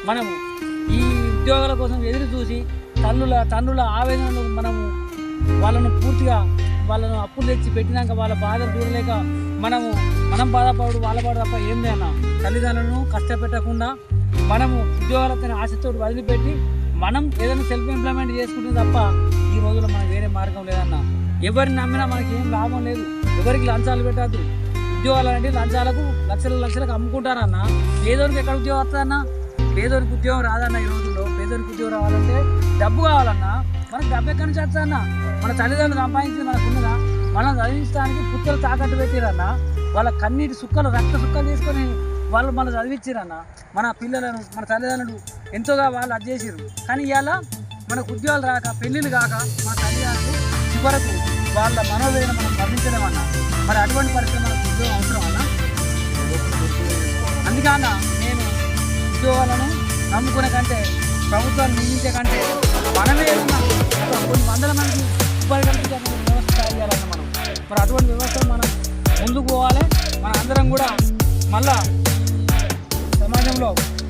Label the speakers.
Speaker 1: మనము ఈ ఉద్యోగాల కోసం ఎదురు చూసి తండ్రుల ఆవేదనలు మనము వాళ్ళను పూర్తిగా వాళ్ళను అప్పులు తెచ్చి పెట్టినాక వాళ్ళ బాధలు చూడలేక మనం బాధపడు వాళ్ళ బాధ తప్ప ఏంది అన్న. తల్లిదండ్రులను కష్టపెట్టకుండా మనము ఉద్యోగాలతో ఆశతో వదిలిపెట్టి మనం ఏదైనా సెల్ఫ్ ఎంప్లాయ్మెంట్ చేసుకుంటే తప్ప ఈ రోజుల్లో మనకు వేరే మార్గం లేదన్న. ఎవరిని నమ్మినా మనకి ఏం లాభం లేదు. ఎవరికి లంచాలు పెట్టద్దు. ఉద్యోగాలు అంటే లంచాలకు లక్షలకు అమ్ముకుంటారన్న. పేదోనికి ఎక్కడ ఉద్యోగం వస్తుందన్న? పేదోనికి ఉద్యోగం రాదన్న. ఈ రోజుల్లో పేదోనికి ఉద్యోగం రావాలంటే డబ్బు కావాలన్నా. మనకు డబ్బు ఎక్కడి నుంచి వస్తుందన్న? మన తల్లిదండ్రులు సంపాదించింది మనకు ఉన్నదా? మనం చదివించడానికి పుత్తలు తాకట్టు పెట్టిరన్న. వాళ్ళ కన్నీటి సుక్కలు రక్త సుక్కలు తీసుకొని వాళ్ళు మనం చదివించారన్న. మన పిల్లలను మన తల్లిదండ్రులు ఎంతోగా వాళ్ళు అది చేసిరు. కానీ ఇవాళ మనకు ఉద్యోగాలు రాక పెళ్ళిళ్ళు కాక మన తల్లిదండ్రులు చివరకు వాళ్ళ మనోవేదన మనం గమనించలేమన్నా. మరి అటువంటి పరిస్థితి మనకు ఉద్యోగం అవసరం అన్న. అందుకన్నా నేను ఉద్యోగాలను నమ్ముకునే కంటే ప్రభుత్వాలు నియమించే కంటే మనమే ఏదన్నా కొన్ని వందల మంది ఉపాధి కల్పించే వ్యవస్థ తయారు చేయాలన్న మనం. మరి అటువంటి వ్యవస్థను మనం ముందుకు పోవాలి. మన అందరం కూడా మళ్ళా సమాజంలో